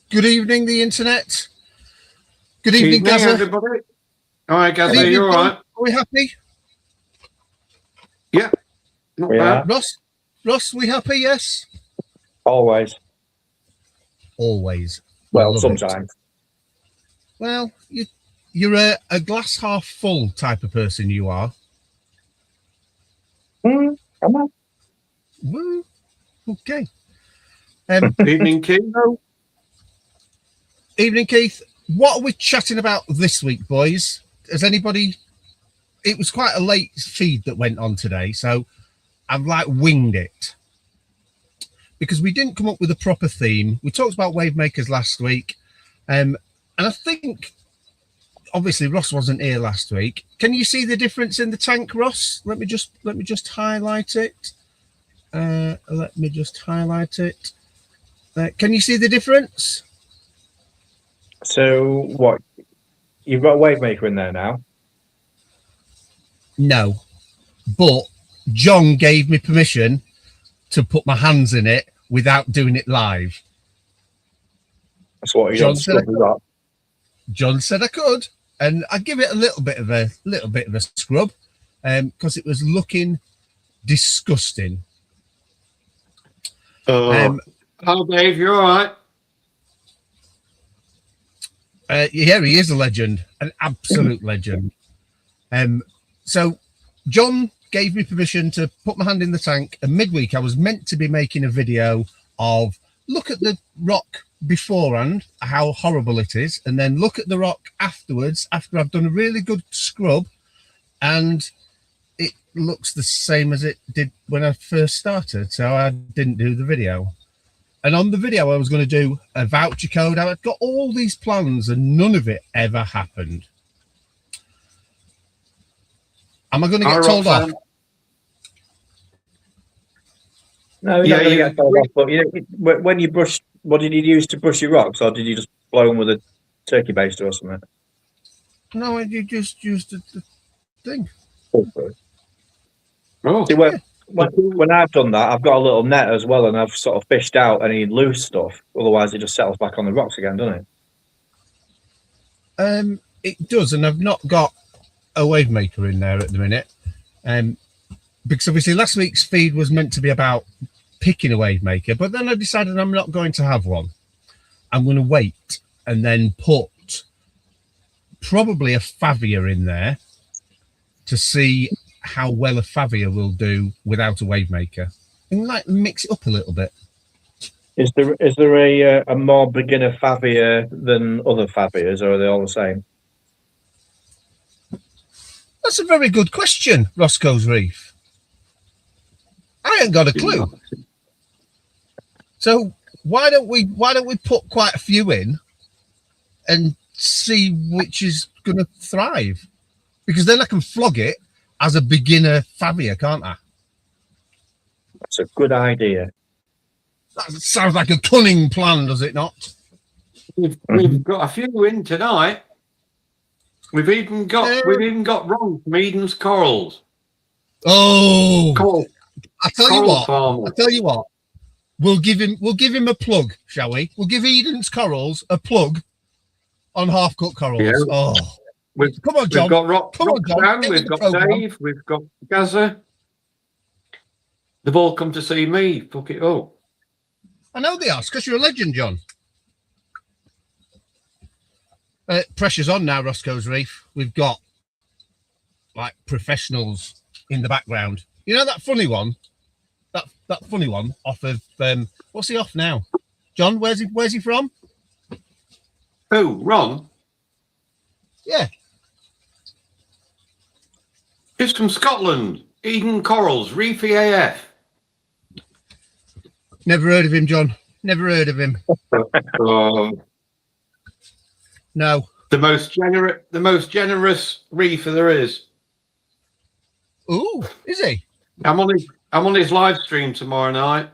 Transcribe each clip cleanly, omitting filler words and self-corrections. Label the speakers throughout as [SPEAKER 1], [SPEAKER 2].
[SPEAKER 1] Good evening, the internet. Good
[SPEAKER 2] Evening,
[SPEAKER 1] evening, Gazza.
[SPEAKER 2] everybody. All right,
[SPEAKER 1] Good
[SPEAKER 2] Gazza,
[SPEAKER 1] evening,
[SPEAKER 2] you all
[SPEAKER 1] John.
[SPEAKER 2] right?
[SPEAKER 1] Are we happy?
[SPEAKER 2] Yeah, not
[SPEAKER 3] We
[SPEAKER 2] bad.
[SPEAKER 3] are.
[SPEAKER 1] Ross, we happy? Yes.
[SPEAKER 3] Always.
[SPEAKER 1] Always. I
[SPEAKER 3] Well,
[SPEAKER 1] love it.
[SPEAKER 3] sometimes.
[SPEAKER 1] Well, you're a glass half full type of person. You are.
[SPEAKER 3] Come on.
[SPEAKER 1] Well, okay.
[SPEAKER 2] Evening, Keith.
[SPEAKER 1] Evening, Keith. What are we chatting about this week, boys? Has anybody? It was quite a late feed that went on today, so I've winged it because we didn't come up with a proper theme. We talked about wave makers last week, and I think obviously Ross wasn't here last week. Can you see the difference in the tank, Ross? Let me just highlight it. Let me just highlight it. Can you see the difference?
[SPEAKER 3] So what? You've got a wave maker in there now.
[SPEAKER 1] No, but John gave me permission to put my hands in it without doing it live.
[SPEAKER 3] That's what
[SPEAKER 1] John
[SPEAKER 3] you
[SPEAKER 1] said I
[SPEAKER 3] got.
[SPEAKER 1] John said I could, and I give it a little bit of a scrub, because it was looking disgusting.
[SPEAKER 2] Hello, Dave. You all right?
[SPEAKER 1] Yeah, he is a legend, an absolute legend. So John gave me permission to put my hand in the tank, and midweek I was meant to be making a video of look at the rock beforehand, how horrible it is, and then look at the rock afterwards after I've done a really good scrub, and it looks the same as it did when I first started, so I didn't do the video. And on the video I was going to do a voucher code. I've got all these plans and none of it ever happened. Am I going to get told off?
[SPEAKER 3] No,
[SPEAKER 2] Yeah,
[SPEAKER 3] you're not going to get told off. But when you brush, what did you use to brush your rocks, or did you just blow them with a turkey baster or something?
[SPEAKER 1] No, you just used the thing.
[SPEAKER 2] Oh,
[SPEAKER 3] See, when I've done that, I've got a little net as well, and I've sort of fished out any loose stuff. Otherwise, it just settles back on the rocks again, doesn't it?
[SPEAKER 1] It does, and I've not got a wave maker in there at the minute, because obviously last week's feed was meant to be about picking a wave maker, but then I decided I'm not going to have one. I'm going to wait and then put probably a Favia in there to see how well a Favia will do without a wave maker, and mix it up a little bit.
[SPEAKER 3] Is there a more beginner Favia than other Favias, or are they all the same?
[SPEAKER 1] That's a very good question, Roscoe's Reef. I ain't got a clue. So why don't we put quite a few in and see which is going to thrive? Because then I can flog it as a beginner Favia, can't I?
[SPEAKER 3] That's a good idea.
[SPEAKER 1] That sounds like a cunning plan, does it not?
[SPEAKER 2] we've got a few in tonight. We've even got Ron from Eden's Corals.
[SPEAKER 1] Oh, I tell you what. We'll give him a plug, shall we? We'll give Eden's Corals a plug on Half Cut Corals. Yeah. Oh, come on, John.
[SPEAKER 2] We've got Roxanne,
[SPEAKER 1] John.
[SPEAKER 2] We've got Dave, we've got Gazza. They've all come to see me. Fuck it up.
[SPEAKER 1] I know they are, because you're a legend, John. Pressure's on now, Roscoe's Reef. We've got professionals in the background. You know that funny one? That funny one off of what's he off now? John, where's he from?
[SPEAKER 2] Oh, Ron?
[SPEAKER 1] Yeah.
[SPEAKER 2] He's from Scotland. Eden Corals, Reefy AF.
[SPEAKER 1] Never heard of him, John. Never heard of him. No.
[SPEAKER 2] The most generous reefer there is.
[SPEAKER 1] Ooh, is he?
[SPEAKER 2] I'm on his live stream tomorrow night.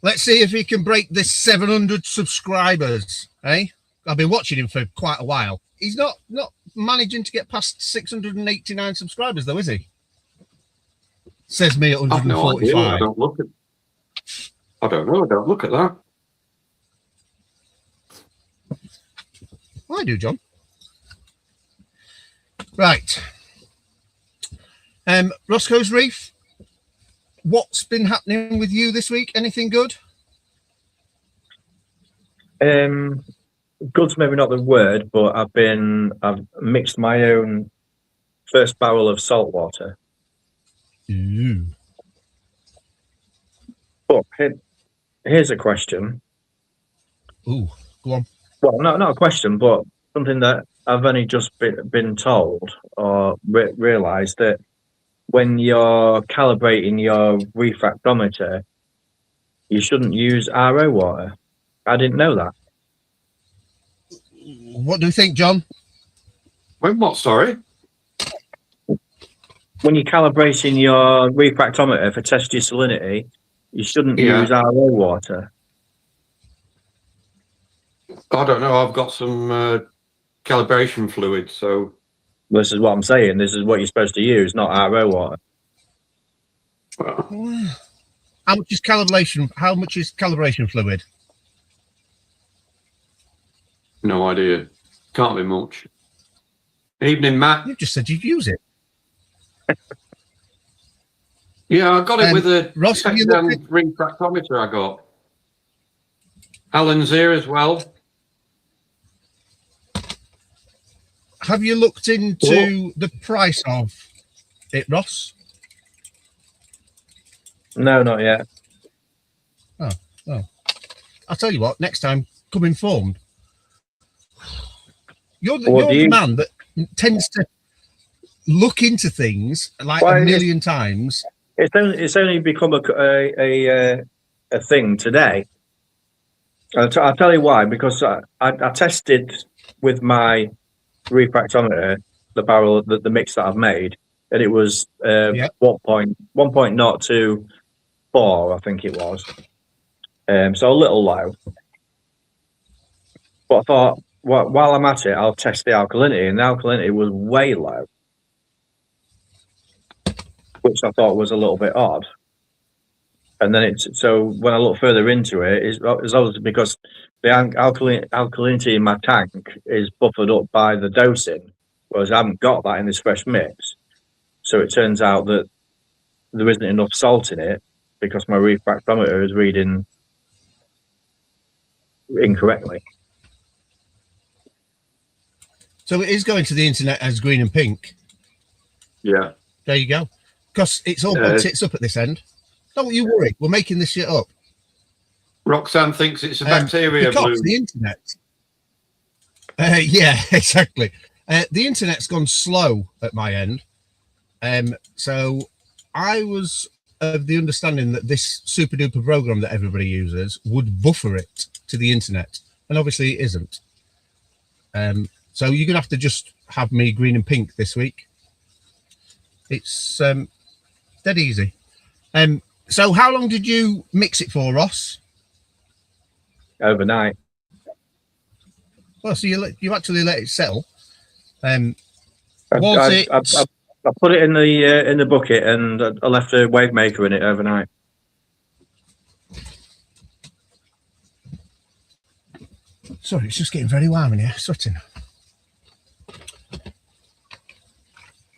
[SPEAKER 1] Let's see if he can break this 700 subscribers, eh? I've been watching him for quite a while. He's not managing to get past 689 subscribers, though, is he? Says me at 145.
[SPEAKER 2] I don't know. I don't look at that.
[SPEAKER 1] I do, John. Right. Roscoe's Reef. What's been happening with you this week? Anything good?
[SPEAKER 3] Good's maybe not the word, but I've mixed my own first barrel of salt water.
[SPEAKER 1] Ooh.
[SPEAKER 3] But here's a question.
[SPEAKER 1] Ooh, go on.
[SPEAKER 3] Well, not a question, but something that I've only just been told or realised that when you're calibrating your refractometer, you shouldn't use RO water. I didn't know that.
[SPEAKER 1] What do you think, John?
[SPEAKER 2] When what? Sorry.
[SPEAKER 3] When you're calibrating your refractometer for test your salinity, you shouldn't use RO water.
[SPEAKER 2] I don't know. I've got some calibration fluid, so
[SPEAKER 3] This is what I'm saying. This is what you're supposed to use, not RO water.
[SPEAKER 1] How much is calibration fluid?
[SPEAKER 2] no idea. Can't be much. Evening, Matt.
[SPEAKER 1] You just said you'd use it.
[SPEAKER 2] Yeah, I got it with a
[SPEAKER 1] Ross, have you
[SPEAKER 2] second-hand
[SPEAKER 1] looked
[SPEAKER 2] refractometer I got. Alan's here as well.
[SPEAKER 1] Have you looked into the price of it, Ross?
[SPEAKER 3] No, not yet.
[SPEAKER 1] Oh. I'll tell you what, next time, come informed. You're the man that tends to look into things like a million times.
[SPEAKER 3] It's only become a thing today. I'll tell you why. Because I tested with my refractometer the barrel, the mix that I've made, and it was 1.024, I think it was. So a little low. But I thought, while I'm at it, I'll test the alkalinity, and the alkalinity was way low, which I thought was a little bit odd. And then so when I look further into it, it's obviously because the alkalinity in my tank is buffered up by the dosing, whereas I haven't got that in this fresh mix. So it turns out that there isn't enough salt in it because my refractometer is reading incorrectly.
[SPEAKER 1] So it is going to the internet as green and pink.
[SPEAKER 2] Yeah.
[SPEAKER 1] There you go. Because it's all got tits up at this end. Don't you worry. We're making this shit up.
[SPEAKER 2] Roxanne thinks it's a bacteria
[SPEAKER 1] because
[SPEAKER 2] bloom.
[SPEAKER 1] The internet. Yeah, exactly. The internet's gone slow at my end. So I was of the understanding that this super duper program that everybody uses would buffer it to the internet. And obviously it isn't. So you're going to have to just have me green and pink this week. It's dead easy. So how long did you mix it for, Ross?
[SPEAKER 3] Overnight.
[SPEAKER 1] Well, so you actually let it settle.
[SPEAKER 3] I put it in the bucket and I left a wave maker in it overnight.
[SPEAKER 1] Sorry, it's just getting very warm in here, sweating.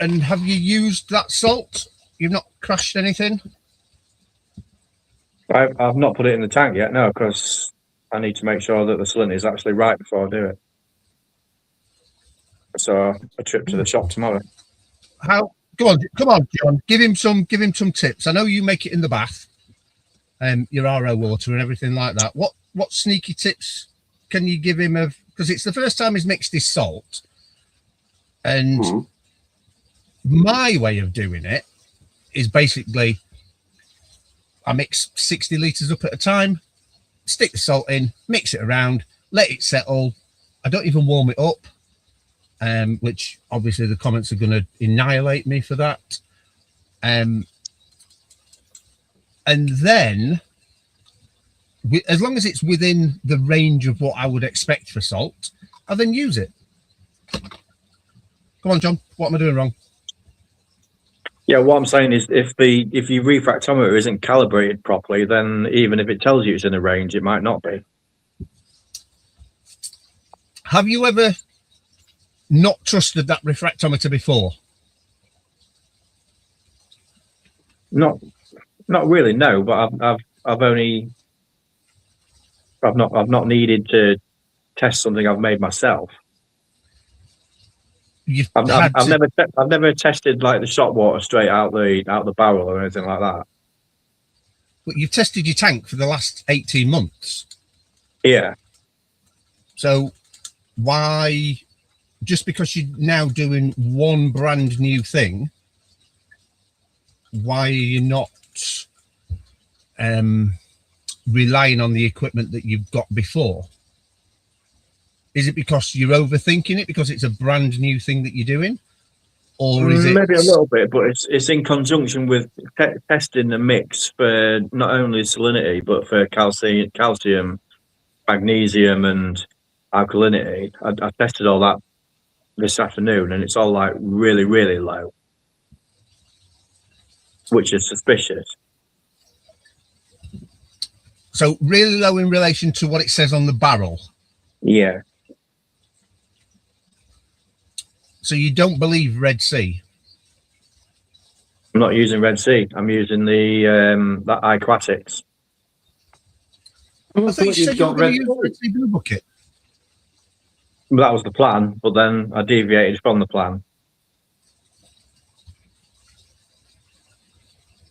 [SPEAKER 1] And have you used that salt? You've not crushed anything?
[SPEAKER 3] I've not put it in the tank yet, no, because I need to make sure that the salinity is actually right before I do it. So a trip to the shop tomorrow.
[SPEAKER 1] Come on, John. Give him some tips. I know you make it in the bath, your RO water and everything like that. What sneaky tips can you give him because it's the first time he's mixed his salt, and my way of doing it is basically I mix 60 litres up at a time, stick the salt in, mix it around, let it settle. I don't even warm it up, which obviously the comments are going to annihilate me for that. And then, as long as it's within the range of what I would expect for salt, I then use it. Come on, John. What am I doing wrong?
[SPEAKER 3] Yeah, what I'm saying is if your refractometer isn't calibrated properly, then even if it tells you it's in a range, it might not be.
[SPEAKER 1] Have you ever not trusted that refractometer before?
[SPEAKER 3] Not really, no. But I've not needed to test something I've made myself. I've never tested like the shot water straight out the barrel or anything like that.
[SPEAKER 1] But you've tested your tank for the last 18 months.
[SPEAKER 3] Yeah.
[SPEAKER 1] So why, just because you're now doing one brand new thing, why are you not relying on the equipment that you've got before? Is it because you're overthinking it because it's a brand new thing that you're doing? Or is it
[SPEAKER 3] maybe a little bit, but it's in conjunction with testing the mix for not only salinity but for calcium, magnesium, and alkalinity. I tested all that this afternoon, and it's all like really, really low, which is suspicious.
[SPEAKER 1] So really low in relation to what it says on the barrel.
[SPEAKER 3] Yeah.
[SPEAKER 1] So you don't believe Red Sea?
[SPEAKER 3] I'm not using Red Sea. I'm using the that Aquatics.
[SPEAKER 1] I thought you said you were going to use Red Sea Blue Bucket.
[SPEAKER 3] That was the plan, but then I deviated from the plan.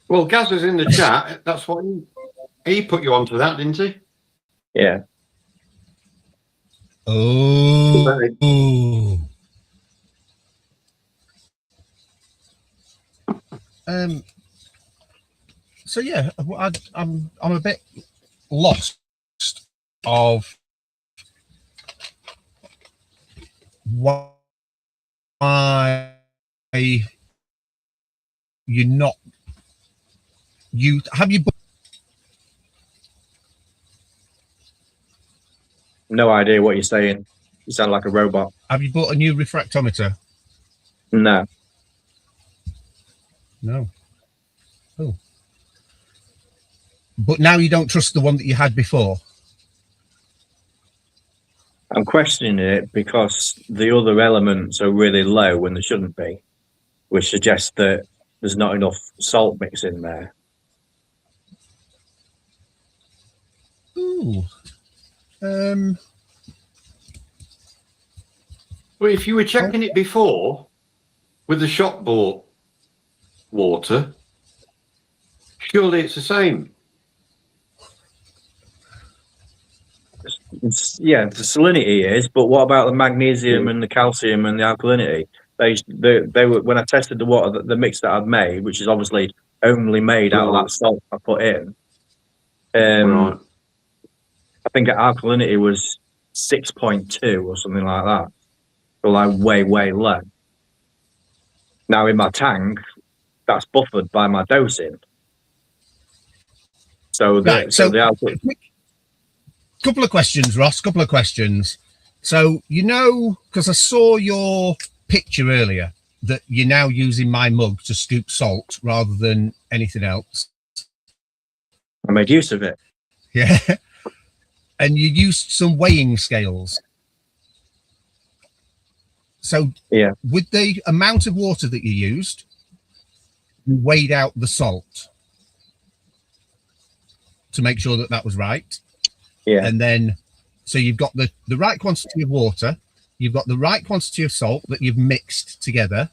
[SPEAKER 2] Well, Gaz is in the chat. That's what he put you onto that, didn't he?
[SPEAKER 3] Yeah.
[SPEAKER 1] Oh. So yeah, I'm a bit lost of why you're not. You have you.
[SPEAKER 3] No idea what you're saying. You sound like a robot.
[SPEAKER 1] Have you bought a new refractometer?
[SPEAKER 3] No.
[SPEAKER 1] No. Oh. But now you don't trust the one that you had before?
[SPEAKER 3] I'm questioning it because the other elements are really low when they shouldn't be, which suggests that there's not enough salt mix in there.
[SPEAKER 1] Ooh.
[SPEAKER 2] Well, if you were checking it before with the shop bought water, surely it's the same.
[SPEAKER 3] Yeah, the salinity is, but what about the magnesium and the calcium and the alkalinity? They were, when I tested the water, the mix that I'd made, which is obviously only made out of that salt I put in.
[SPEAKER 2] Right.
[SPEAKER 3] I think alkalinity was 6.2 or something like that. So like way, way low. Now in my tank, that's buffered by my dosing. So the
[SPEAKER 1] couple of questions, Ross. Couple of questions. So because I saw your picture earlier that you're now using my mug to scoop salt rather than anything else.
[SPEAKER 3] I made use of it.
[SPEAKER 1] Yeah. And you used some weighing scales. So
[SPEAKER 3] yeah,
[SPEAKER 1] with the amount of water that you used, you weighed out the salt to make sure that was right.
[SPEAKER 3] Yeah.
[SPEAKER 1] And then, so you've got the right quantity of water, you've got the right quantity of salt that you've mixed together,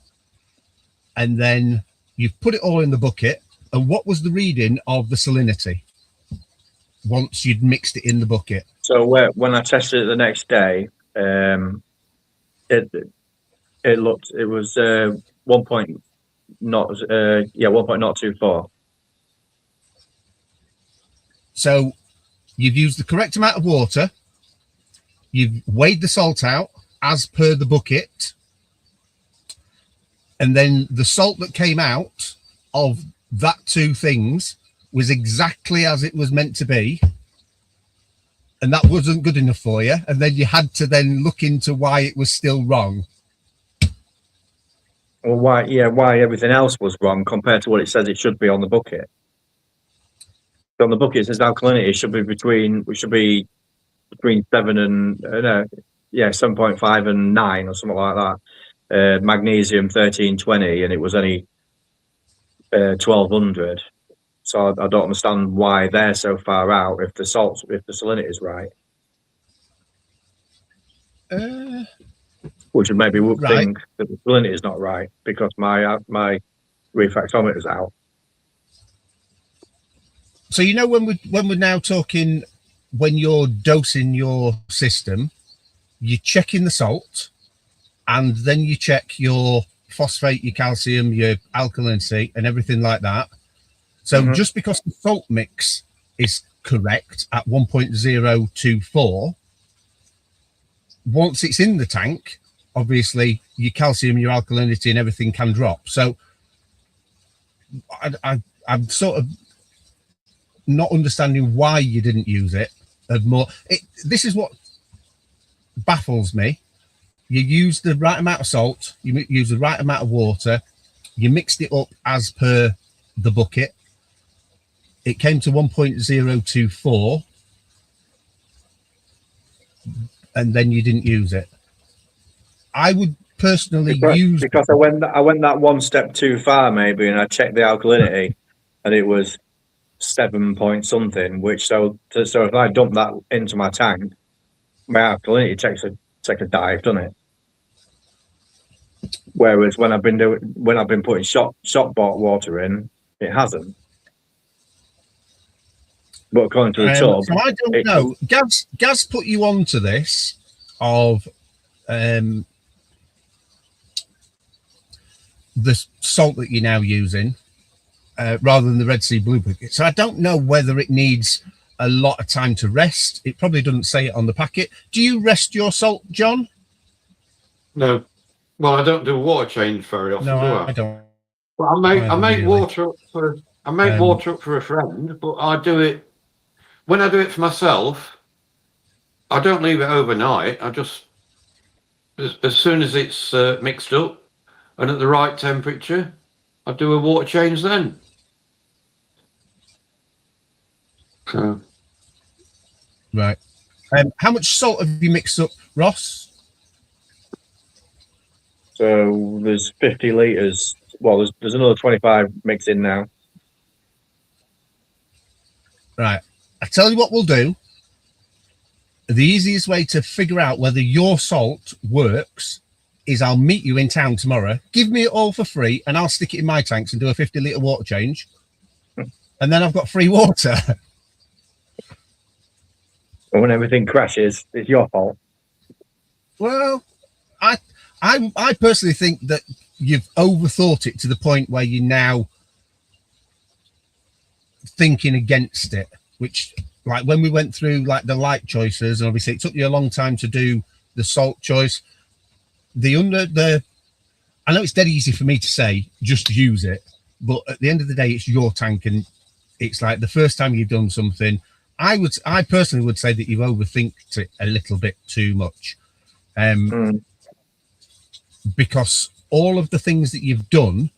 [SPEAKER 1] and then you've put it all in the bucket. And what was the reading of the salinity once you'd mixed it in the bucket?
[SPEAKER 3] So when I tested it the next day, it was 1.024.
[SPEAKER 1] So you've used the correct amount of water, you've weighed the salt out as per the bucket, and then the salt that came out of that two things was exactly as it was meant to be, and that wasn't good enough for you, and then you had to then look into why it was still wrong.
[SPEAKER 3] Well, why everything else was wrong compared to what it says it should be on the bucket. On the bucket it says alkalinity should be between 7 and 7.5 and 9 or something like that. Magnesium 1320, and it was only 1200. So I don't understand why they're so far out if the salinity is right. Which would maybe think that the salinity is not right because my refractometer is out.
[SPEAKER 1] So when we're now talking, when you're dosing your system, you're checking the salt, and then you check your phosphate, your calcium, your alkalinity, and everything like that. So just because the salt mix is correct at 1.024, once it's in the tank, obviously your calcium, your alkalinity, and everything can drop. So I'm sort of not understanding why you didn't use it. This is what baffles me. You use the right amount of salt, you use the right amount of water, you mixed it up as per the bucket. It came to 1.024, and then you didn't use it. I would personally
[SPEAKER 3] because I went that one step too far maybe, and I checked the alkalinity, and it was 7 point something. Which so if I dump that into my tank, my alkalinity takes a dive, doesn't it? Whereas when I've been putting shop bought water in, it hasn't. But according to the tub,
[SPEAKER 1] so I don't know. Gaz put you onto this of the salt that you're now using rather than the Red Sea Blue Book. So I don't know whether it needs a lot of time to rest. It probably doesn't say it on the packet. Do you rest your salt, John?
[SPEAKER 2] No. Well, I don't do a water change very often.
[SPEAKER 1] No,
[SPEAKER 2] do
[SPEAKER 1] I don't.
[SPEAKER 2] Well, I make water up for water up for a friend, but I do it when I do it for myself. I don't leave it overnight. I just as soon as it's mixed up and at the right temperature, I do a water change then. So.
[SPEAKER 1] Right. How much salt have you mixed up, Ross?
[SPEAKER 3] So there's 50 litres. Well, there's another 25 mixed in now.
[SPEAKER 1] Right. I tell you what we'll do. The easiest way to figure out whether your salt works is I'll meet you in town tomorrow. Give me it all for free, and I'll stick it in my tanks and do a 50-litre water change. And then I've got free water.
[SPEAKER 3] And when everything crashes, it's your fault.
[SPEAKER 1] Well, I personally think that you've overthought it to the point where you're now thinking against it, which, like when we went through like the light choices, and obviously it took you a long time to do the salt choice. I know it's dead easy for me to say, just use it. But at the end of the day, it's your tank, and it's like the first time you've done something, I personally would say that you've overthinked it a little bit too much. Because all of the things that you've done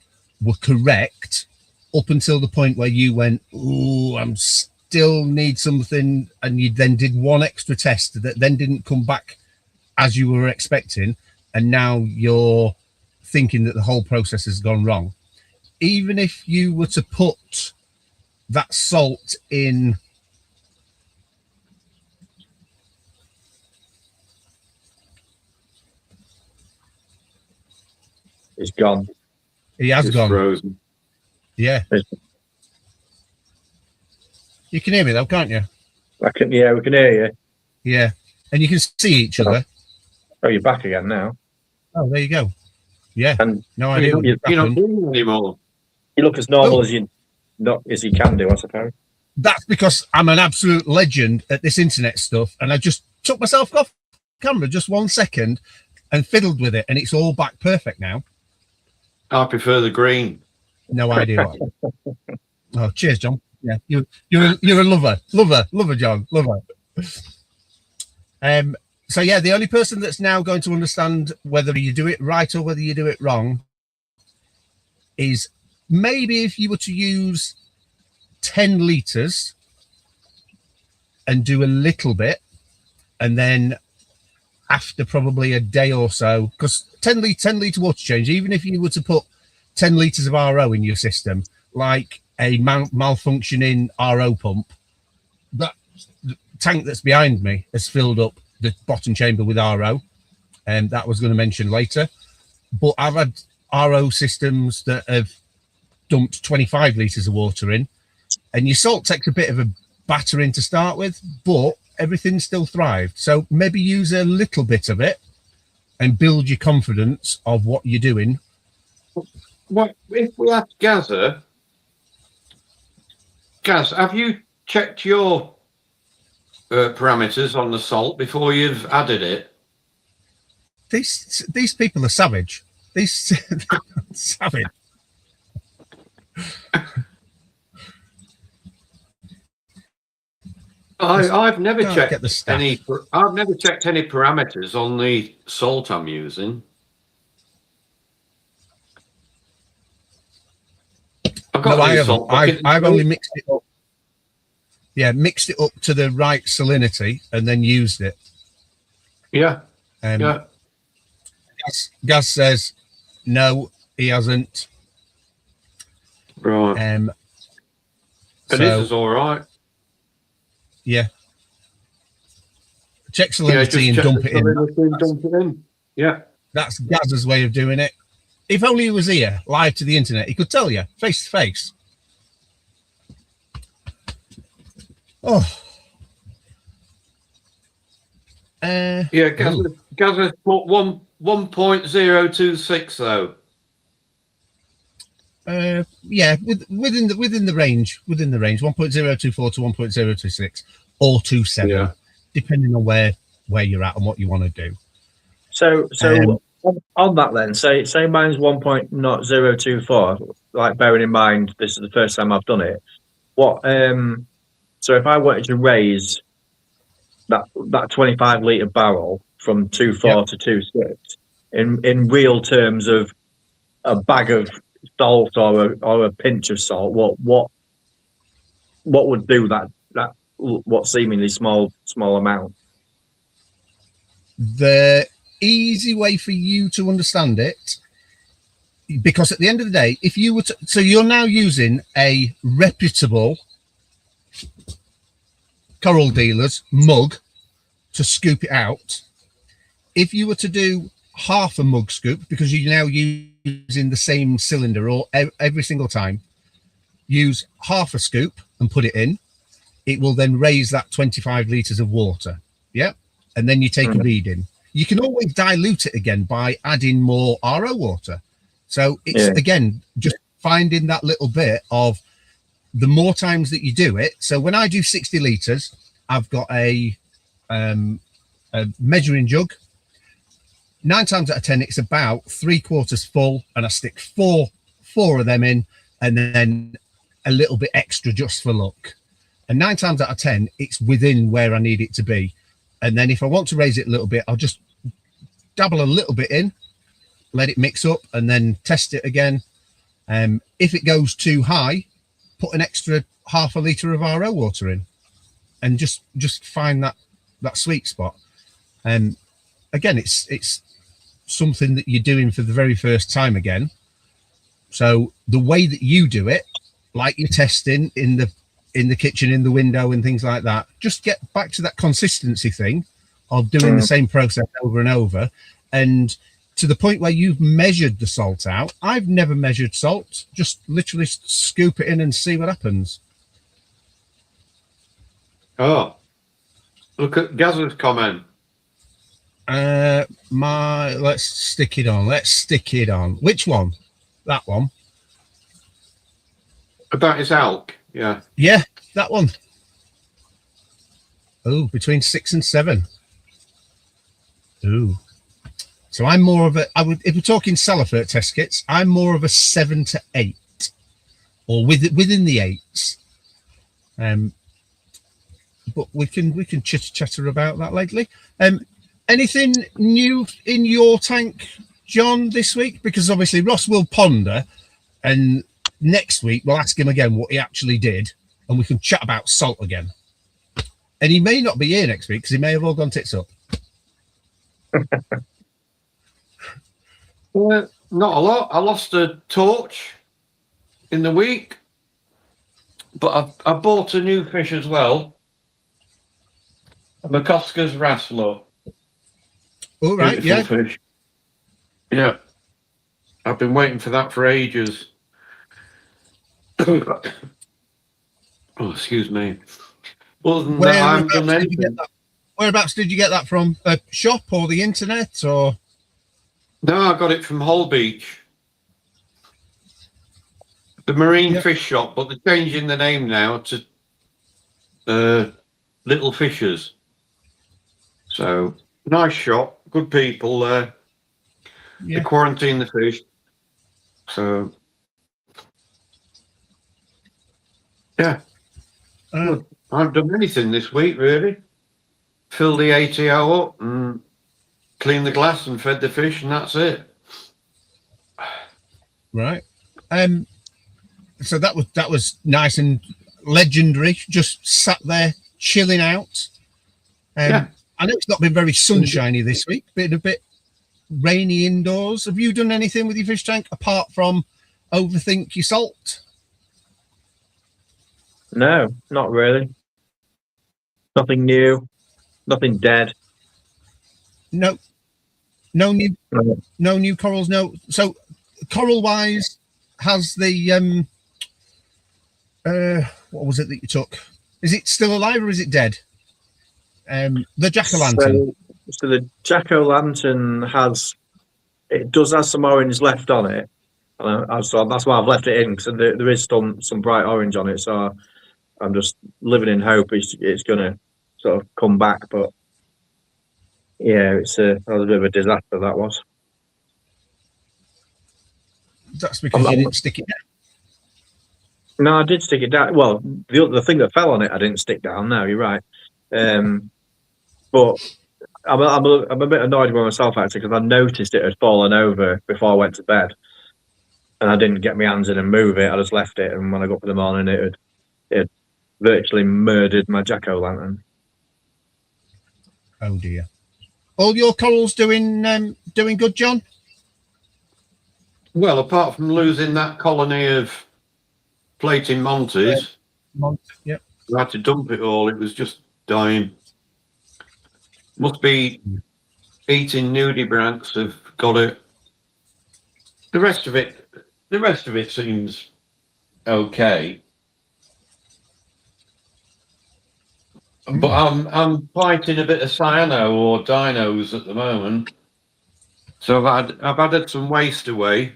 [SPEAKER 1] were correct up until the point where you went, "Ooh, I'm still need something," and you then did one extra test that then didn't come back as you were expecting, and now you're thinking that the whole process has gone wrong. Even if you were to put that salt in
[SPEAKER 3] it's gone.
[SPEAKER 1] He has gone.
[SPEAKER 2] Frozen.
[SPEAKER 1] Yeah. You can hear me though, can't you?
[SPEAKER 3] We can hear you.
[SPEAKER 1] Yeah. And you can see each other.
[SPEAKER 3] Oh, you're back again now.
[SPEAKER 1] Oh, there you go. Yeah.
[SPEAKER 3] And
[SPEAKER 1] no idea.
[SPEAKER 2] You're not doing anymore.
[SPEAKER 3] You look as normal as you can do, I suppose.
[SPEAKER 1] That's because I'm an absolute legend at this internet stuff, and I just took myself off camera just 1 second and fiddled with it, and it's all back perfect now.
[SPEAKER 2] I prefer the green.
[SPEAKER 1] No idea what. Oh, cheers, John. Yeah, you're a lover, John, lover. So yeah, the only person that's now going to understand whether you do it right or whether you do it wrong is maybe if you were to use 10 litres and do a little bit, and then after probably a day or so, because 10 litre water change, even if you were to put 10 litres of RO in your system, like a malfunctioning RO pump, that tank that's behind me has filled up the bottom chamber with RO, and that was going to mention later. But I've had RO systems that have dumped 25 litres of water in, and your salt takes a bit of a battering to start with, but everything still thrived. So maybe use a little bit of it and build your confidence of what you're doing.
[SPEAKER 2] Well, if we ask Gazza, Gaz, have you checked your parameters on the salt before you've added it?
[SPEAKER 1] These people are savage. These savage.
[SPEAKER 2] I've never checked
[SPEAKER 1] any.
[SPEAKER 2] I've never checked any parameters on the salt I'm using.
[SPEAKER 1] I've only mixed it up. Yeah, mixed it up to the right salinity and then used it.
[SPEAKER 2] Yeah.
[SPEAKER 1] Yeah. Gaz says no, he hasn't.
[SPEAKER 2] Right. But this is all right.
[SPEAKER 1] Yeah. Check salinity and dump it in.
[SPEAKER 2] Yeah.
[SPEAKER 1] That's Gaz's way of doing it. If only he was here, live to the internet, he could tell you, face to face. Oh.
[SPEAKER 2] Yeah, Gaz has put 1.026 though.
[SPEAKER 1] Yeah, within the range, 1.024 to 1.026 or 27,
[SPEAKER 2] yeah,
[SPEAKER 1] depending on where you're at and what you want to do.
[SPEAKER 3] So on that then, say mine's 1.024. Like, bearing in mind this is the first time I've done it. What so if I wanted to raise that 25 litre barrel from 2.4 to 2.6 in real terms of a bag of salt or a pinch of salt, what would do that what seemingly small amount?
[SPEAKER 1] The easy way for you to understand it, because at the end of the day, if you were to, so you're now using a reputable Coral Dealers mug to scoop it out. If you were to do half a mug scoop, because you're now using the same cylinder or every single time, use half a scoop and put it in, it will then raise that 25 litres of water. Yeah. And then you take a reading. You can always dilute it again by adding more RO water. So it's again just finding that little bit of the more times that you do it. So when I do 60 litres, I've got a measuring jug. 9 times out of 10, it's about 3/4 full, and I stick four of them in, and then a little bit extra just for luck. And 9 times out of 10, it's within where I need it to be. And then if I want to raise it a little bit, I'll just dabble a little bit in, let it mix up, and then test it again. If it goes too high, put an extra half a litre of RO water in, and just find that sweet spot. And again, it's something that you're doing for the very first time again. So the way that you do it, like you're testing in the kitchen, in the window and things like that, just get back to that consistency thing of doing the same process over and over, and to the point where you've measured the salt out. I've never measured salt, just literally scoop it in and see what happens. Oh,
[SPEAKER 2] look at Gaz's comment.
[SPEAKER 1] Let's stick it on. Which one? That one?
[SPEAKER 2] About his elk. Yeah,
[SPEAKER 1] that one. Oh, between 6 and 7. Ooh. So I'm more of if we're talking Salifert test kits, I'm more of a 7 to 8, or within the 8s. But we can chatter about that lately. Anything new in your tank, John, this week? Because obviously Ross will ponder, and next week we'll ask him again what he actually did, and we can chat about salt again. And he may not be here next week because he may have all gone tits up.
[SPEAKER 2] Not a lot. I lost a torch in the week, but I bought a new fish as well. A McCosker's Wrestler.
[SPEAKER 1] All right,
[SPEAKER 2] Beautiful fish. Yeah. I've been waiting for that for ages. Oh, excuse me. Other than that, I haven't done anything.
[SPEAKER 1] Whereabouts did you get that from? A shop or the internet or?
[SPEAKER 2] No, I got it from Hull Beach. The Marine Fish Shop, but they're changing the name now to Little Fishers. So, nice shop, good people there. They quarantine the fish. So, yeah. I haven't done anything this week, really. Filled the ATO up and cleaned the glass and fed the fish, and that's it.
[SPEAKER 1] Right. So that was nice and legendary. Just sat there chilling out. I know it's not been very sunshiny this week. Been a bit rainy indoors. Have you done anything with your fish tank apart from overthink your salt?
[SPEAKER 3] No, not really. Nothing new. Nothing dead.
[SPEAKER 1] No new corals. No. So coral wise, has the what was it that you took? Is it still alive or is it dead? The jack-o'-lantern.
[SPEAKER 3] So the jack-o'-lantern does have some orange left on it, so that's why I've left it in, because there is some bright orange on it. So I'm just living in hope it's gonna sort of come back. But yeah, that was a bit of a disaster. That was.
[SPEAKER 1] That's because you didn't stick it down.
[SPEAKER 3] No, I did stick it down. Well, the thing that fell on it, I didn't stick down. No, you're right. But I'm a bit annoyed with myself actually, because I noticed it had fallen over before I went to bed, and I didn't get my hands in and move it. I just left it, and when I got up in the morning, it had virtually murdered my jack-o'-lantern.
[SPEAKER 1] Oh dear! All your corals doing good, John?
[SPEAKER 2] Well, apart from losing that colony of plating Montes,
[SPEAKER 1] Yep.
[SPEAKER 2] I had to dump it all. It was just dying. Must be eating nudibranchs have got it. The rest of it seems okay. But I'm fighting a bit of cyano or dinos at the moment. So I've added some waste away.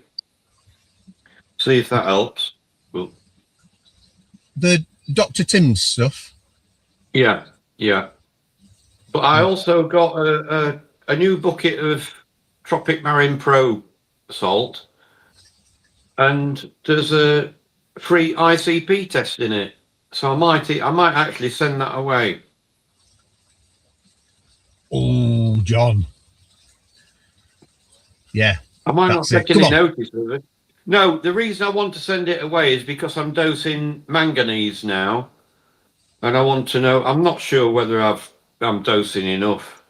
[SPEAKER 2] See if that helps. Well,
[SPEAKER 1] the Dr. Tim's stuff.
[SPEAKER 2] Yeah. But I also got a new bucket of Tropic Marine Pro salt, and there's a free ICP test in it. So I might actually send that away.
[SPEAKER 1] Oh, John. Yeah.
[SPEAKER 2] I might not take any notice of it. No, the reason I want to send it away is because I'm dosing manganese now, and I want to know. I'm not sure whether I'm dosing enough.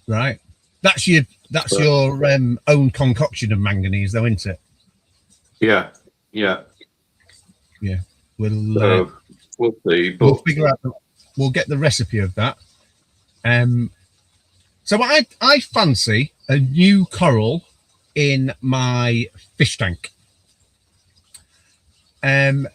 [SPEAKER 1] Right. That's your own concoction of manganese, though, isn't it?
[SPEAKER 2] Yeah. We'll see. But
[SPEAKER 1] We'll figure out. We'll get the recipe of that. So I fancy a new coral in my fish tank. I'm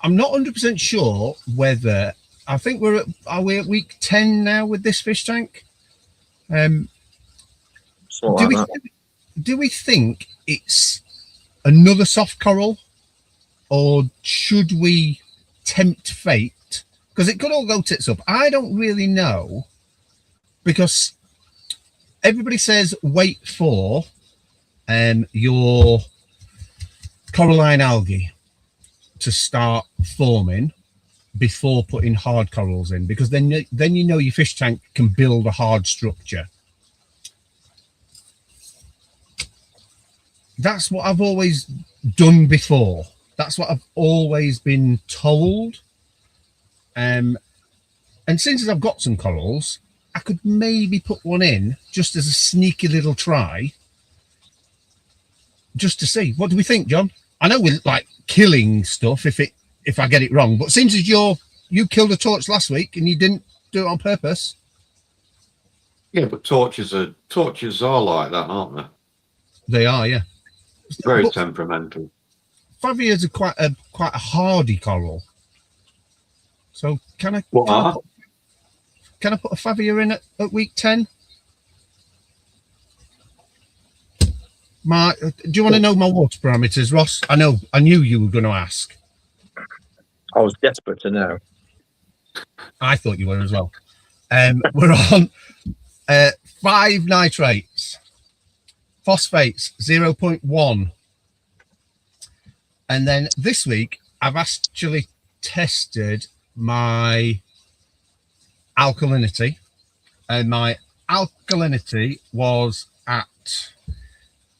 [SPEAKER 1] not 100% sure whether, I think are we at week 10 now with this fish tank? Do we think it's another soft coral, or should we tempt fate? Because it could all go tits up. I don't really know, because everybody says wait for your coralline algae to start forming before putting hard corals in, because then you know your fish tank can build a hard structure. That's what I've always done before. That's what I've always been told. And And since I've got some corals, I could maybe put one in just as a sneaky little try, just to see. What do we think, John? I know we're like killing stuff if I get it wrong, but since you killed a torch last week and you didn't do it on purpose.
[SPEAKER 2] Yeah, but torches are like that, aren't they?
[SPEAKER 1] They are, yeah.
[SPEAKER 2] Very
[SPEAKER 1] But
[SPEAKER 2] temperamental.
[SPEAKER 1] Faviers are quite a hardy coral. So can I
[SPEAKER 2] What are?
[SPEAKER 1] can I put a Favier in at week 10? Do you want to know my water parameters, Ross? I knew you were going to ask.
[SPEAKER 3] I was desperate to know.
[SPEAKER 1] I thought you were as well. We're on 5 nitrates, phosphates 0.1. And then this week, I've actually tested my alkalinity, and my alkalinity was at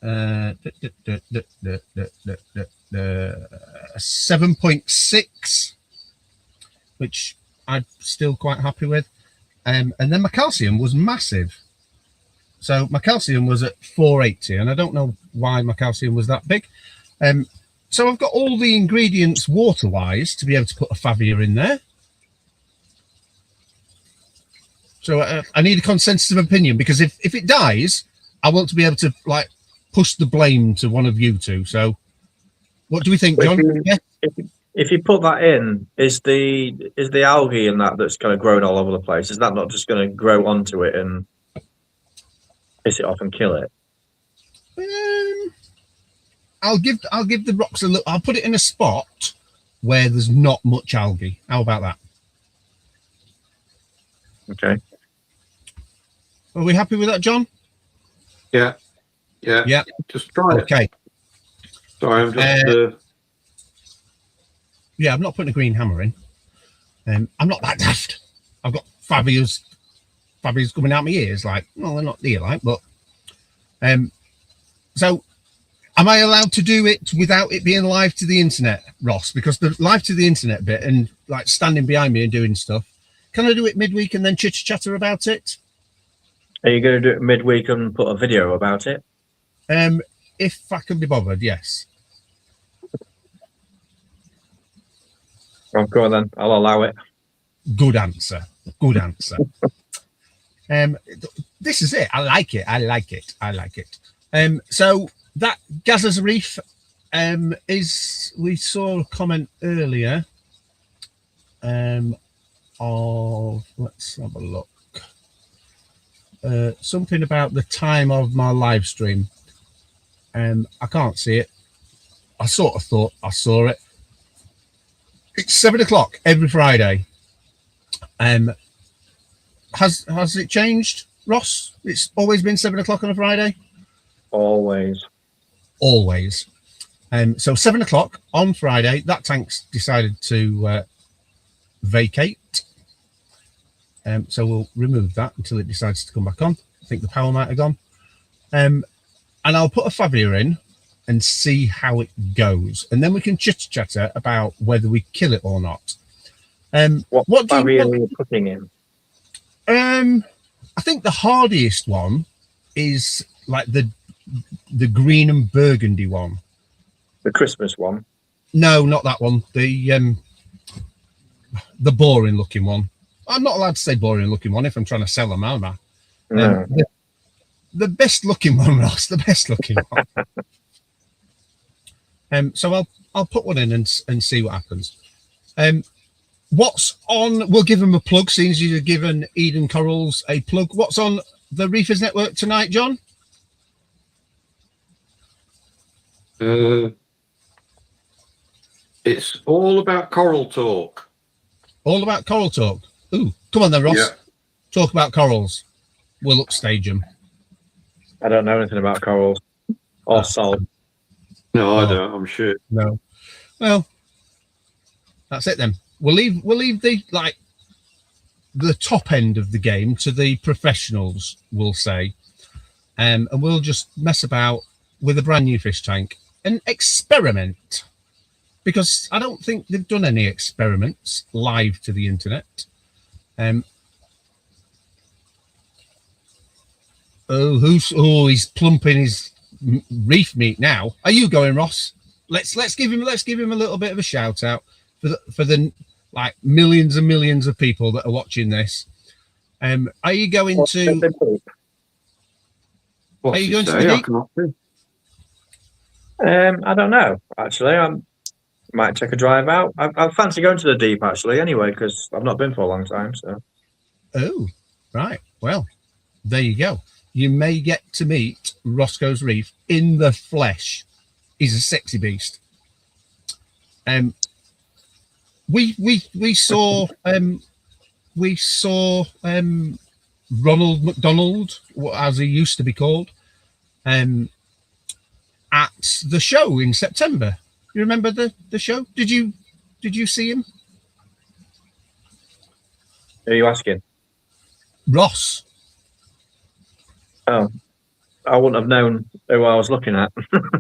[SPEAKER 1] 7.6, which I'm still quite happy with. And then my calcium was massive. So my calcium was at 480, and I don't know why my calcium was that big. So I've got all the ingredients water-wise to be able to put a Favier in there. So I need a consensus of opinion, because if it dies, I want to be able to like push the blame to one of you two. So what do we think, John?
[SPEAKER 3] If you put that in, is the algae in that's kind of grown all over the place? Is that not just going to grow onto it and piss it off and kill it?
[SPEAKER 1] I'll give the rocks a look. I'll put it in a spot where there's not much algae. How about that?
[SPEAKER 3] Okay.
[SPEAKER 1] Are we happy with that, John?
[SPEAKER 2] Yeah. Just try it.
[SPEAKER 1] Okay.
[SPEAKER 2] Sorry, I'm just.
[SPEAKER 1] Yeah, I'm not putting a green hammer in. I'm not that daft. I've got Faviers coming out my ears, like, well, they're not ear like, but so am I allowed to do it without it being live to the internet, Ross? Because the live to the internet bit and like standing behind me and doing stuff, can I do it midweek and then chitter chatter about it?
[SPEAKER 3] Are you going to do it midweek and put a video about it?
[SPEAKER 1] If I can be bothered, yes.
[SPEAKER 3] Oh, go on then. I'll allow it.
[SPEAKER 1] Good answer. Good answer. This is it. I like it. So that Gazza's Reef we saw a comment earlier of, let's have a look. Something about the time of my live stream. I can't see it. I sort of thought I saw it. It's 7 o'clock every Friday. Has it changed, Ross? It's always been 7 o'clock on a Friday?
[SPEAKER 3] Always.
[SPEAKER 1] So 7 o'clock on Friday, that tank's decided to vacate. So we'll remove that until it decides to come back on. I think the power might have gone. And I'll put a Favier in and see how it goes. And then we can chitter-chatter about whether we kill it or not.
[SPEAKER 3] What Favier are you putting in?
[SPEAKER 1] I think the hardiest one is like the green and burgundy one.
[SPEAKER 3] The Christmas one?
[SPEAKER 1] No, not that one. The boring looking one. I'm not allowed to say boring looking one if I'm trying to sell them, am I?
[SPEAKER 3] No.
[SPEAKER 1] The best looking one, Ross. The best looking one. So I'll put one in and see what happens. What's on? We'll give them a plug, seeing as you've given Eden Corals a plug. What's on the Reefers Network tonight, John?
[SPEAKER 2] It's all about coral talk.
[SPEAKER 1] All about coral talk. Ooh, come on then, Ross.
[SPEAKER 2] Yeah.
[SPEAKER 1] Talk about corals. We'll upstage them.
[SPEAKER 3] I don't know anything about corals or salt.
[SPEAKER 2] No, I don't. I'm sure.
[SPEAKER 1] No. Well, that's it then. We'll leave the top end of the game to the professionals, we'll say, and we'll just mess about with a brand new fish tank and experiment, because I don't think they've done any experiments live to the internet. Um, he's plumping his reef meat now. Are you going, Ross? Let's give him a little bit of a shout out for the like millions and millions of people that are watching this. Are you going to?
[SPEAKER 2] What's
[SPEAKER 1] Are you
[SPEAKER 2] he
[SPEAKER 1] going to
[SPEAKER 2] say?
[SPEAKER 1] the
[SPEAKER 2] I
[SPEAKER 1] deep?
[SPEAKER 2] cannot see.
[SPEAKER 3] I don't know. Actually, I might take a drive out. I fancy going to the deep actually. Anyway, because I've not been for a long time. So.
[SPEAKER 1] Oh, right. Well, there you go. You may get to meet Roscoe's Reef in the flesh. He's a sexy beast. We saw Ronald McDonald, as he used to be called, at the show in September. You remember the show? Did you see him?
[SPEAKER 3] Who are you asking?
[SPEAKER 1] Ross.
[SPEAKER 3] Oh, I wouldn't have known who I was looking at.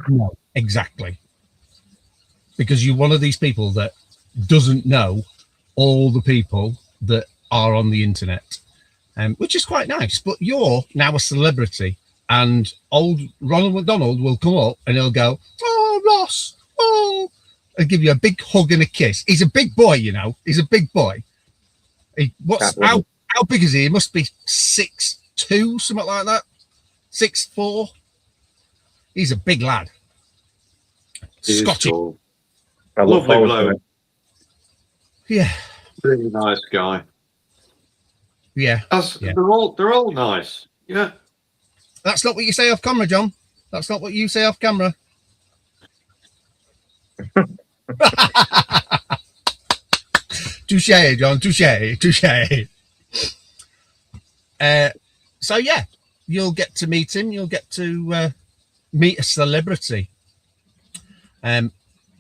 [SPEAKER 1] No, exactly. Because you're one of these people that doesn't know all the people that are on the internet, which is quite nice. But you're now a celebrity, and old Ronald McDonald will come up and he'll go, "Oh, Ross, oh," and give you a big hug and a kiss. He's a big boy, you know. He's a big boy. How big is he? He must be 6'2", something like that. 6'4". He's a big lad. Scottish.
[SPEAKER 2] Cool.
[SPEAKER 3] I look
[SPEAKER 2] Lovely
[SPEAKER 3] forward to
[SPEAKER 2] bloke.
[SPEAKER 3] it.
[SPEAKER 1] Yeah.
[SPEAKER 2] Really nice guy.
[SPEAKER 1] Yeah.
[SPEAKER 2] They're all nice. Yeah.
[SPEAKER 1] That's not what you say off camera, John. That's not what you say off camera. Touche, John. Touche. So yeah, you'll get to meet him. You'll get to meet a celebrity.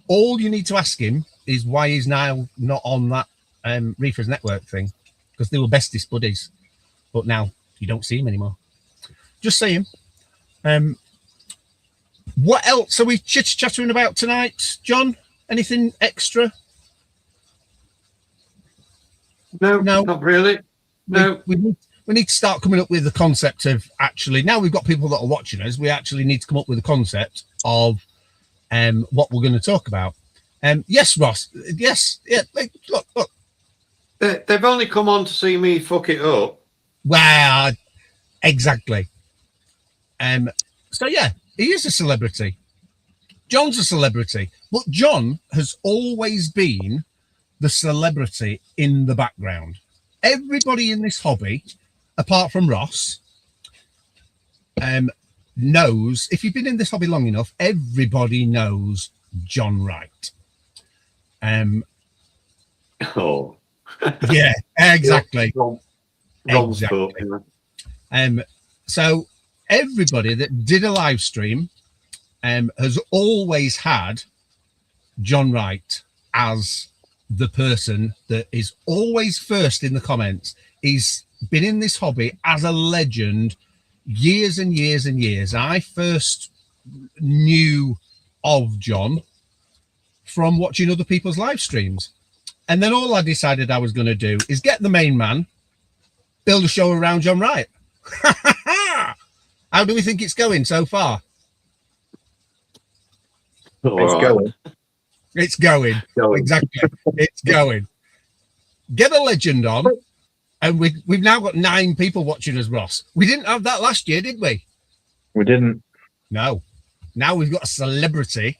[SPEAKER 1] All you need to ask him is why he's now not on that Reefers Network thing, because they were bestest buddies, but now you don't see him anymore. Just see him. What else are we chit-chattering about tonight, John? Anything extra?
[SPEAKER 2] No,
[SPEAKER 1] No.
[SPEAKER 2] not really. No.
[SPEAKER 1] We need to start coming up with the concept of actually, now we've got people that are watching us, we actually need to come up with a concept of what we're going to talk about. Yes, Ross. Yes. Yeah. Look.
[SPEAKER 2] They've only come on to see me fuck it up.
[SPEAKER 1] Well, exactly. So yeah, he is a celebrity. John's a celebrity, but John has always been the celebrity in the background. Everybody in this hobby, apart from Ross, knows, if you've been in this hobby long enough, everybody knows John Wright.
[SPEAKER 2] Oh.
[SPEAKER 1] Yeah, exactly.
[SPEAKER 2] Ron's
[SPEAKER 1] Exactly.
[SPEAKER 2] foot, yeah.
[SPEAKER 1] So everybody that did a live stream has always had John Wright as the person that is always first in the comments. He's been in this hobby as a legend years and years and years. I first knew of John from watching other people's live streams. And then all I decided I was going to do is get the main man, build a show around John Wright. How do we think it's going so far? It's going. Exactly. It's going. Get a legend on. And we've now got 9 people watching us, Ross. We didn't have that last year, did we?
[SPEAKER 3] We didn't.
[SPEAKER 1] No. Now we've got a celebrity.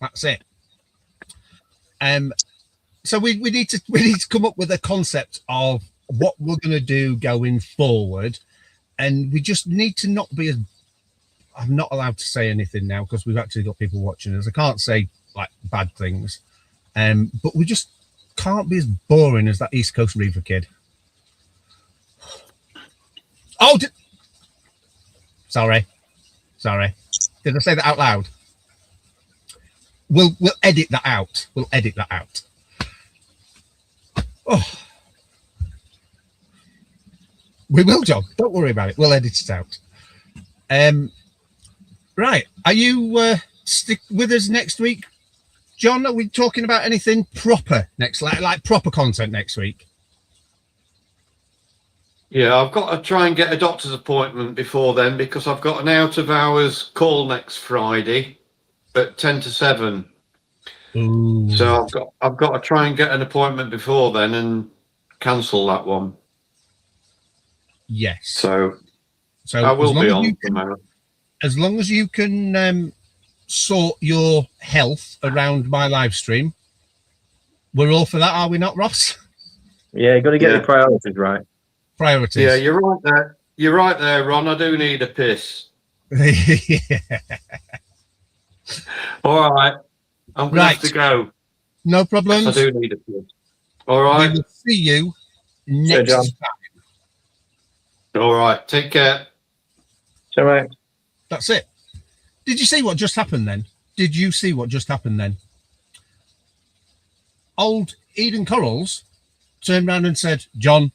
[SPEAKER 1] That's it. So we need to come up with a concept of what we're going to do going forward, and we just need to not be as. I'm not allowed to say anything now because we've actually got people watching us. I can't say like bad things, but we just can't be as boring as that East Coast Reaver kid. Oh, sorry. Did I say that out loud? We'll edit that out. Oh, we will, John. Don't worry about it. We'll edit it out. Right. Are you stick with us next week, John? Are we talking about anything proper next, like proper content next week?
[SPEAKER 2] Yeah, I've got to try and get a doctor's appointment before then because I've got an out of hours call next Friday at 10 to 7.
[SPEAKER 1] Ooh.
[SPEAKER 2] So I've got to try and get an appointment before then and cancel that one.
[SPEAKER 1] Yes.
[SPEAKER 2] So
[SPEAKER 1] So
[SPEAKER 2] I will
[SPEAKER 1] as long
[SPEAKER 2] be
[SPEAKER 1] as
[SPEAKER 2] on
[SPEAKER 1] you
[SPEAKER 2] from
[SPEAKER 1] can,
[SPEAKER 2] there.
[SPEAKER 1] as long as you can sort your health around my live stream, we're all for that, are we not, Ross?
[SPEAKER 3] Yeah, you got to get
[SPEAKER 2] Yeah.
[SPEAKER 3] your priorities right.
[SPEAKER 1] Priorities.
[SPEAKER 2] Yeah, you're right there. You're right there, Ron. I do need a piss. All right. I'm going to have to go.
[SPEAKER 1] No problems.
[SPEAKER 2] I do need a piss. All
[SPEAKER 1] We
[SPEAKER 2] right.
[SPEAKER 1] will see you next
[SPEAKER 3] John.
[SPEAKER 1] time.
[SPEAKER 2] All right. Take care.
[SPEAKER 3] So, mate.
[SPEAKER 1] That's it. Did you see what just happened then? Did you see what just happened then? Old Eden Corals turned around and said, John,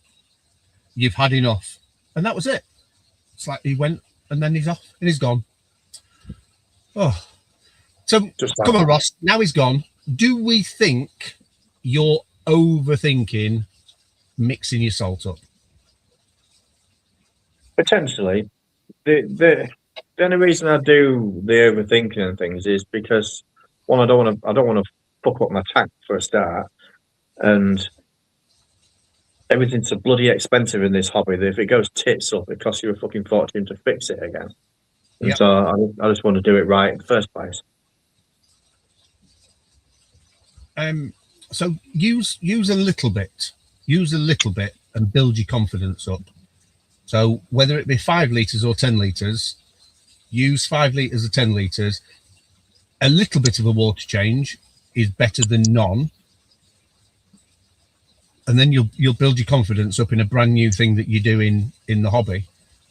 [SPEAKER 1] you've had enough. And that was it. It's like he went and then he's off and he's gone. Oh. So come on, Ross. Now he's gone. Do we think you're overthinking mixing your salt up?
[SPEAKER 3] Potentially. The only reason I do the overthinking and things is because one, I don't want to fuck up my tank for a start, and everything's so bloody expensive in this hobby that if it goes tits up, it costs you a fucking fortune to fix it again. And
[SPEAKER 1] Yep.
[SPEAKER 3] so I just want to do it right in the first place.
[SPEAKER 1] So use a little bit and build your confidence up. So whether it be 5 litres or 10 litres, use 5 litres or 10 litres. A little bit of a water change is better than none. And then you'll build your confidence up in a brand new thing that you do in the hobby.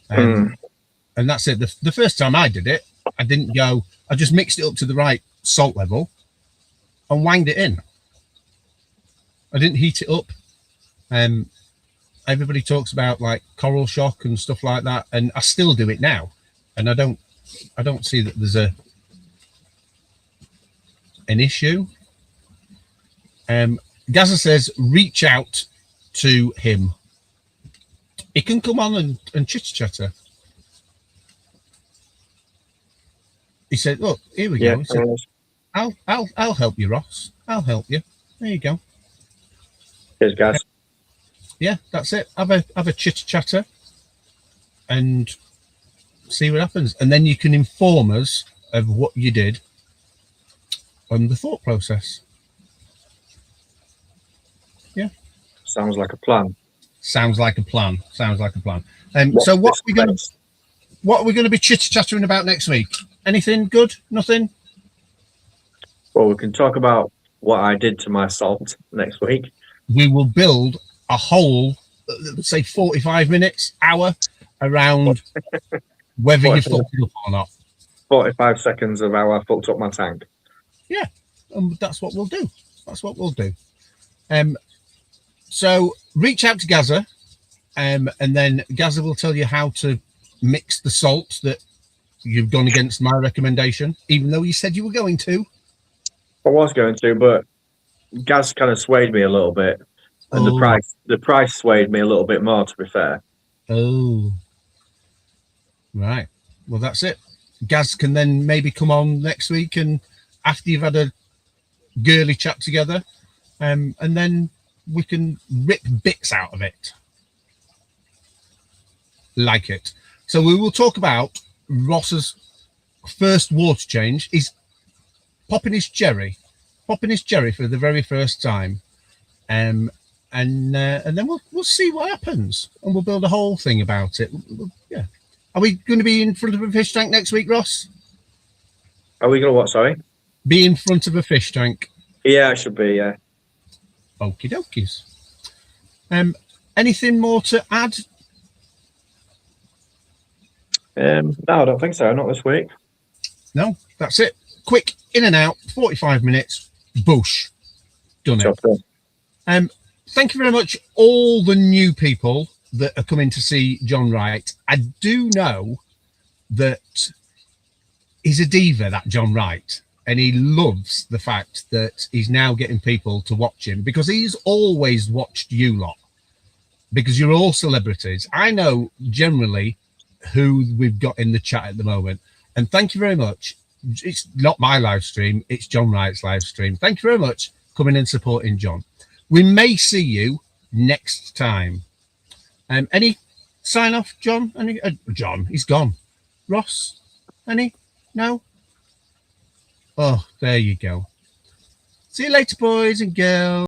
[SPEAKER 1] And that's it. The first time I did it, I didn't go, I just mixed it up to the right salt level and wanged it in. I didn't heat it up. Everybody talks about like coral shock and stuff like that, and I still do it now, and I don't see that there's an issue. Gaza says reach out to him. He can come on and chitter chatter. He said, "Look, here we go." He said, I'll help you, Ross. I'll help you. There you go.
[SPEAKER 3] Cheers, guys.
[SPEAKER 1] Yeah, that's it. Have a chitter chatter and see what happens, and then you can inform us of what you did on the thought process. Yeah,
[SPEAKER 3] sounds like a plan.
[SPEAKER 1] Sounds like a plan. So what are we going to be chitter chattering about next week? Anything good? Nothing?
[SPEAKER 3] Well, we can talk about what I did to my salt next week.
[SPEAKER 1] We will build a whole, let's say 45 minutes, hour around whether you fucked it up or not.
[SPEAKER 3] 45 seconds of how I fucked up my tank.
[SPEAKER 1] Yeah, that's what we'll do. So reach out to Gaza, and then Gaza will tell you how to mix the salt that you've gone against my recommendation, even though you said you were going to.
[SPEAKER 3] I was going to, but Gaz kind of swayed me a little bit. And the price swayed me a little bit more, to be fair.
[SPEAKER 1] Oh, right. Well, that's it. Gaz can then maybe come on next week, and after you've had a girly chat together, and then we can rip bits out of it. Like it. So we will talk about Ross's first water change. He's popping his cherry for the very first time. And then we'll see what happens, and we'll build a whole thing about it. Yeah. Are we going to be in front of a fish tank next week, Ross?
[SPEAKER 3] Are we going to what, sorry?
[SPEAKER 1] Be in front of a fish tank.
[SPEAKER 3] Yeah, I should be, yeah.
[SPEAKER 1] Okie dokies. Anything more to add?
[SPEAKER 3] No, I don't think so. Not this week.
[SPEAKER 1] No, that's it. Quick, in and out, 45 minutes, boosh. Done it. Thank you very much, all the new people that are coming to see John Wright. I do know that he's a diva, that John Wright, and he loves the fact that he's now getting people to watch him, because he's always watched you lot. because you're all celebrities. I know generally who we've got in the chat at the moment. And thank you very much. It's not my live stream, it's John Wright's live stream. Thank you very much for coming and supporting John. We may see you next time. Any sign off, John? Any? John, he's gone. Ross, any? No? Oh, there you go. See you later, boys and girls.